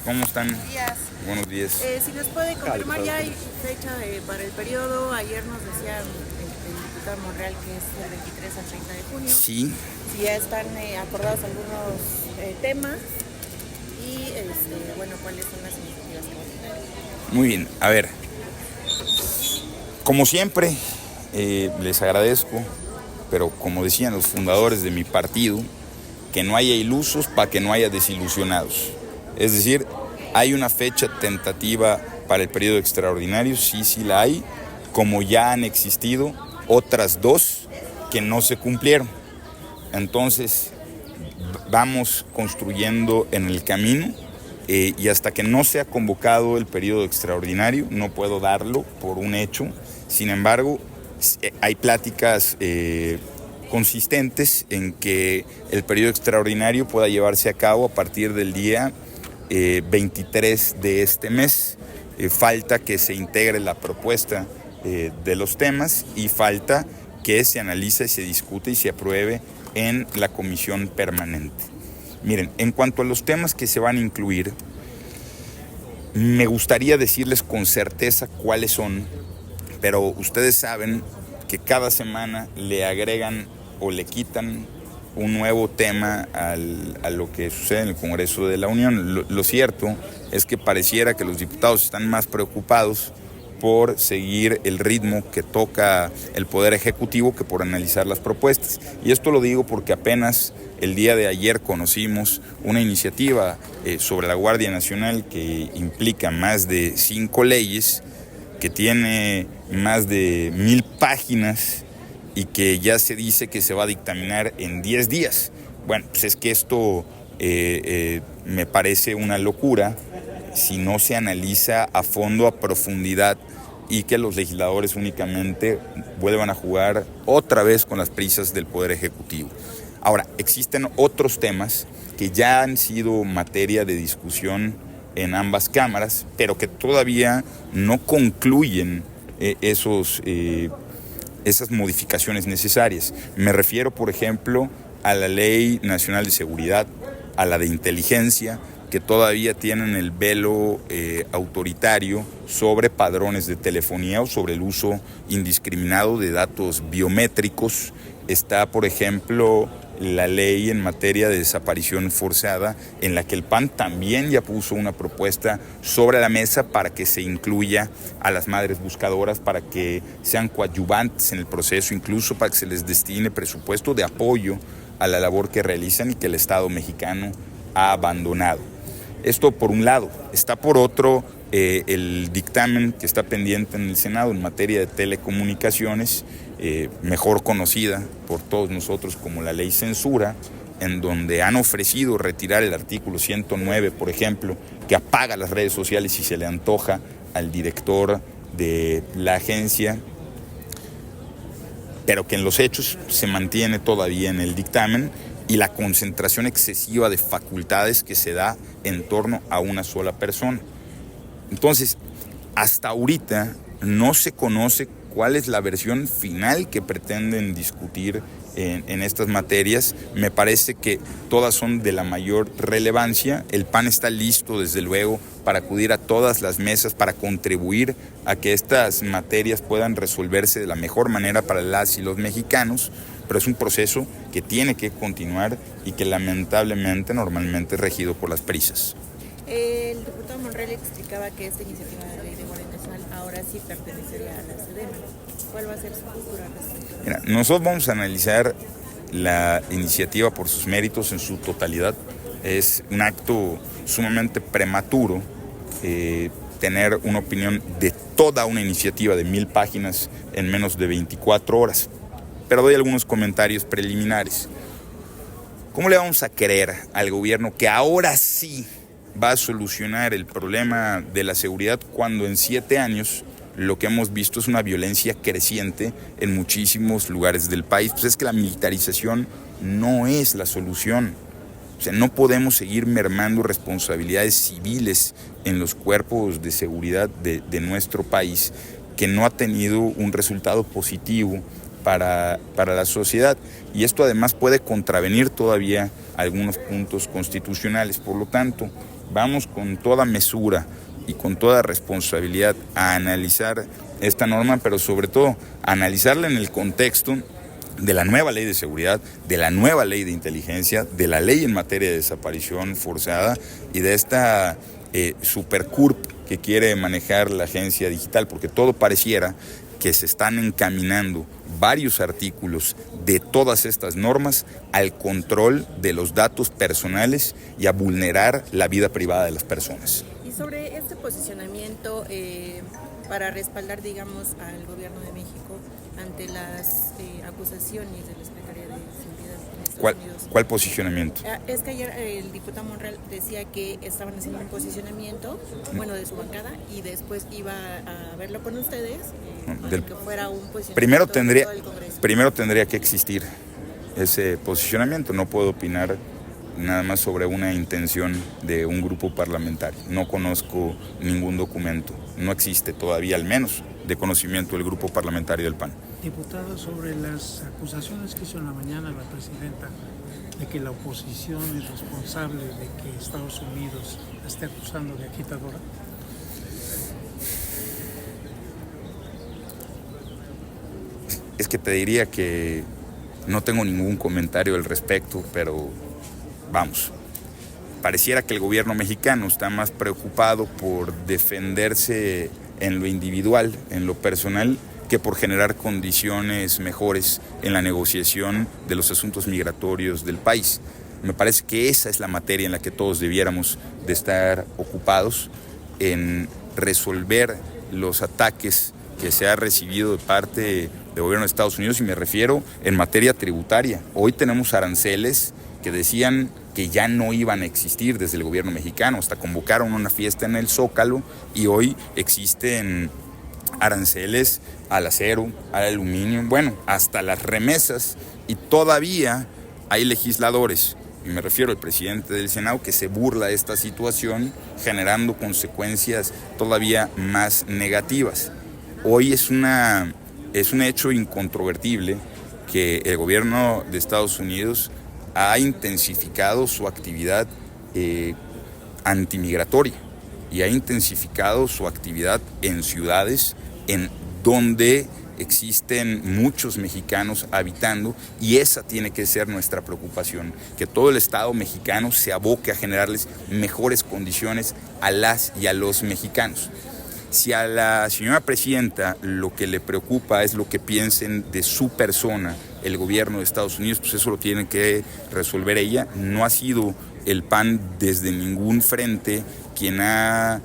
¿Cómo están? Buenos días. Buenos días. Si nos puede confirmar, ya hay fecha para el periodo. Ayer nos decía el diputado Monreal que es del 23 al 30 de junio. Sí. Si ya están acordados algunos temas y, bueno, cuáles son las iniciativas que van a tener. Muy bien. A ver, como siempre, les agradezco, pero como decían los fundadores de mi partido, que no haya ilusos para que no haya desilusionados. Es decir, hay una fecha tentativa para el periodo extraordinario, sí la hay, como ya han existido otras dos que no se cumplieron. Entonces, vamos construyendo en el camino y hasta que no sea convocado el periodo extraordinario, no puedo darlo por un hecho. Sin embargo, hay pláticas consistentes en que el periodo extraordinario pueda llevarse a cabo a partir del día 23 de este mes. Falta que se integre la propuesta de los temas y falta que se analice, se discute y se apruebe en la comisión permanente. Miren, en cuanto a los temas que se van a incluir, me gustaría decirles con certeza cuáles son, pero ustedes saben que cada semana le agregan o le quitan un nuevo tema a lo que sucede en el Congreso de la Unión. Lo cierto es que pareciera que los diputados están más preocupados por seguir el ritmo que toca el Poder Ejecutivo que por analizar las propuestas. Y esto lo digo porque apenas el día de ayer conocimos una iniciativa sobre la Guardia Nacional que implica más de 5 leyes, que tiene más de 1000 páginas y que ya se dice que se va a dictaminar en 10 días. Bueno, pues es que esto me parece una locura si no se analiza a fondo, a profundidad, y que los legisladores únicamente vuelvan a jugar otra vez con las prisas del Poder Ejecutivo. Ahora, existen otros temas que ya han sido materia de discusión en ambas cámaras, pero que todavía no concluyen esas modificaciones necesarias. Me refiero, por ejemplo, a la Ley Nacional de Seguridad, a la de Inteligencia, que todavía tienen el velo autoritario sobre padrones de telefonía o sobre el uso indiscriminado de datos biométricos. Está, por ejemplo, la ley en materia de desaparición forzada, en la que el PAN también ya puso una propuesta sobre la mesa para que se incluya a las madres buscadoras, para que sean coadyuvantes en el proceso, incluso para que se les destine presupuesto de apoyo a la labor que realizan y que el Estado mexicano ha abandonado. Esto por un lado. Está por otro el dictamen que está pendiente en el Senado en materia de telecomunicaciones, mejor conocida por todos nosotros como la ley censura, en donde han ofrecido retirar el artículo 109, por ejemplo, que apaga las redes sociales si se le antoja al director de la agencia, pero que en los hechos se mantiene todavía en el dictamen, y la concentración excesiva de facultades que se da en torno a una sola persona. Entonces, hasta ahorita no se conoce cuál es la versión final que pretenden discutir en estas materias. Me parece que todas son de la mayor relevancia. El PAN está listo, desde luego, para acudir a todas las mesas, para contribuir a que estas materias puedan resolverse de la mejor manera para las y los mexicanos, pero es un proceso que tiene que continuar y que lamentablemente normalmente es regido por las prisas. El diputado Monreal explicaba que esta iniciativa de ley de Guardia Nacional ahora sí pertenecería a la Sedena. ¿Cuál va a ser su postura al respecto? Mira, nosotros vamos a analizar la iniciativa por sus méritos en su totalidad. Es un acto sumamente prematuro tener una opinión de toda una iniciativa de 1000 páginas en menos de 24 horas. Pero doy algunos comentarios preliminares. ¿Cómo le vamos a creer al gobierno que ahora sí va a solucionar el problema de la seguridad cuando en 7 años lo que hemos visto es una violencia creciente en muchísimos lugares del país? Pues es que la militarización no es la solución. O sea, no podemos seguir mermando responsabilidades civiles en los cuerpos de seguridad de nuestro país, que no ha tenido un resultado positivo para la sociedad, y esto además puede contravenir todavía algunos puntos constitucionales. Por lo tanto, vamos con toda mesura y con toda responsabilidad a analizar esta norma, pero sobre todo a analizarla en el contexto de la nueva ley de seguridad, de la nueva ley de inteligencia, de la ley en materia de desaparición forzada y de esta supercurp que quiere manejar la agencia digital, porque todo pareciera que se están encaminando varios artículos de todas estas normas al control de los datos personales y a vulnerar la vida privada de las personas. Y sobre este posicionamiento para respaldar, digamos, al gobierno de México ante las acusaciones de la Secretaría de Seguridad de Estados Unidos. ¿Cuál posicionamiento? Es que ayer el diputado Monreal decía que estaban haciendo un posicionamiento, bueno, de su bancada, y después iba a verlo con ustedes, para que fuera un posicionamiento de todo el Congreso. Primero tendría que existir ese posicionamiento. No puedo opinar nada más sobre una intención de un grupo parlamentario. No conozco ningún documento, no existe todavía, al menos de conocimiento, del grupo parlamentario del PAN. Diputado, sobre las acusaciones que hizo en la mañana la presidenta de que la oposición es responsable de que Estados Unidos la esté acusando de agitadora. Es que te diría que no tengo ningún comentario al respecto, pero vamos, pareciera que el gobierno mexicano está más preocupado por defenderse en lo individual, en lo personal, que por generar condiciones mejores en la negociación de los asuntos migratorios del país. Me parece que esa es la materia en la que todos debiéramos de estar ocupados, en resolver los ataques que se ha recibido de parte del gobierno de Estados Unidos, y me refiero en materia tributaria. Hoy tenemos aranceles que decían que ya no iban a existir desde el gobierno mexicano, hasta convocaron una fiesta en el Zócalo, y hoy existen aranceles al acero, al aluminio, bueno, hasta las remesas, y todavía hay legisladores, y me refiero al presidente del Senado, que se burla de esta situación, generando consecuencias todavía más negativas. Hoy es un hecho incontrovertible que el gobierno de Estados Unidos ha intensificado su actividad antimigratoria y ha intensificado su actividad en ciudades en donde existen muchos mexicanos habitando, y esa tiene que ser nuestra preocupación, que todo el Estado mexicano se aboque a generarles mejores condiciones a las y a los mexicanos. Si a la señora presidenta lo que le preocupa es lo que piensen de su persona el gobierno de Estados Unidos, pues eso lo tiene que resolver ella. No ha sido el PAN desde ningún frente quien ha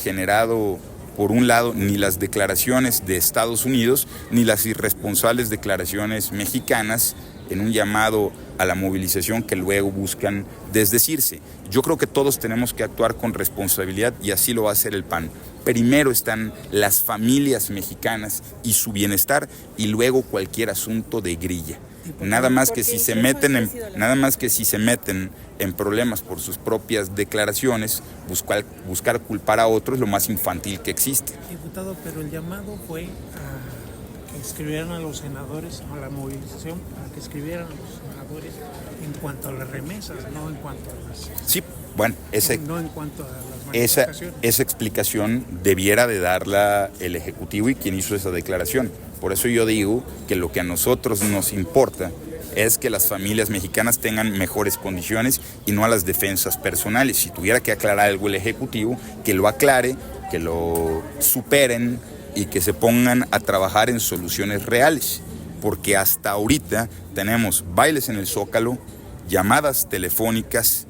generado, por un lado, ni las declaraciones de Estados Unidos, ni las irresponsables declaraciones mexicanas en un llamado a la movilización que luego buscan desdecirse. Yo creo que todos tenemos que actuar con responsabilidad, y así lo va a hacer el PAN. Primero están las familias mexicanas y su bienestar, y luego cualquier asunto de grilla. Nada más que si se meten en problemas por sus propias declaraciones, buscar culpar a otros es lo más infantil que existe. Diputado, pero el llamado fue a que escribieran a los senadores, a la movilización, para que escribieran a los senadores en cuanto a las remesas, no en cuanto a las... Sí, bueno, no en cuanto a las manifestaciones. Esa explicación debiera de darla el Ejecutivo y quien hizo esa declaración. Por eso yo digo que lo que a nosotros nos importa es que las familias mexicanas tengan mejores condiciones y no a las defensas personales. Si tuviera que aclarar algo el Ejecutivo, que lo aclare, que lo superen y que se pongan a trabajar en soluciones reales. Porque hasta ahorita tenemos bailes en el Zócalo, llamadas telefónicas,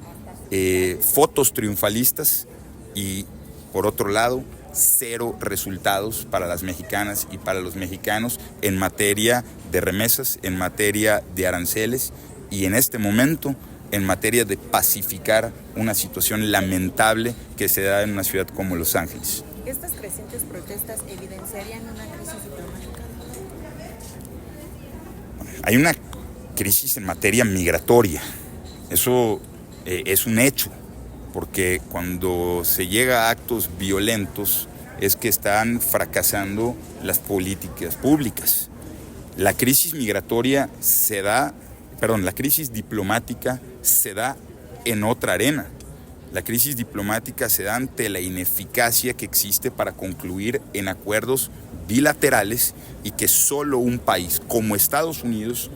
fotos triunfalistas, y por otro lado, cero resultados para las mexicanas y para los mexicanos en materia de remesas, en materia de aranceles, y en este momento en materia de pacificar una situación lamentable que se da en una ciudad como Los Ángeles. ¿Estas crecientes protestas evidenciarían una crisis diplomática? Hay una crisis en materia migratoria, eso es un hecho, porque cuando se llega a actos violentos es que están fracasando las políticas públicas. La crisis migratoria la crisis diplomática se da en otra arena. La crisis diplomática se da ante la ineficacia que existe para concluir en acuerdos bilaterales y que solo un país como Estados Unidos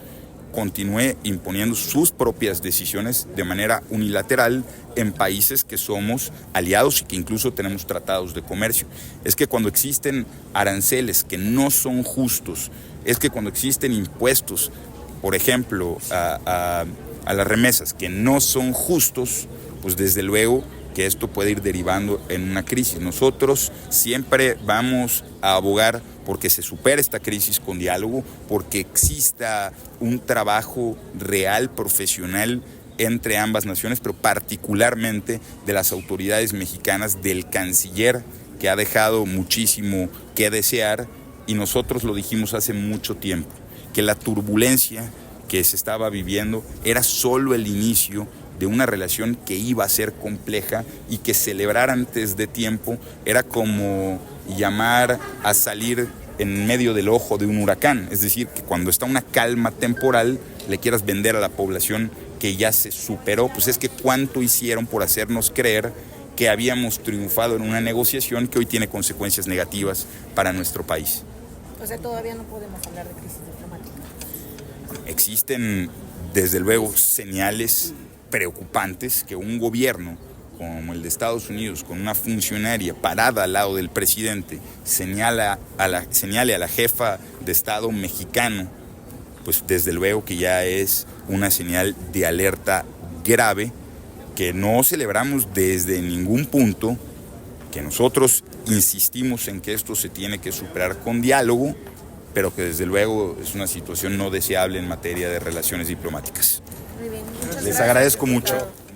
continúe imponiendo sus propias decisiones de manera unilateral en países que somos aliados y que incluso tenemos tratados de comercio. Es que cuando existen aranceles que no son justos, es que cuando existen impuestos, por ejemplo, a las remesas que no son justos, pues desde luego que esto puede ir derivando en una crisis. Nosotros siempre vamos a abogar porque se supere esta crisis con diálogo, porque exista un trabajo real, profesional entre ambas naciones, pero particularmente de las autoridades mexicanas, del canciller, que ha dejado muchísimo que desear, y nosotros lo dijimos hace mucho tiempo, que la turbulencia que se estaba viviendo era solo el inicio de una relación que iba a ser compleja, y que celebrar antes de tiempo era como llamar a salir en medio del ojo de un huracán. Es decir, que cuando está una calma temporal le quieras vender a la población que ya se superó. Pues es que cuánto hicieron por hacernos creer que habíamos triunfado en una negociación que hoy tiene consecuencias negativas para nuestro país. O sea, todavía no podemos hablar de crisis diplomática. Existen, desde luego, señales preocupantes que un gobierno como el de Estados Unidos, con una funcionaria parada al lado del presidente, señale a la jefa de Estado mexicano, pues desde luego que ya es una señal de alerta grave, que no celebramos desde ningún punto, que nosotros insistimos en que esto se tiene que superar con diálogo, pero que desde luego es una situación no deseable en materia de relaciones diplomáticas. Muy bien, muchas Les gracias, agradezco mucho. diputado.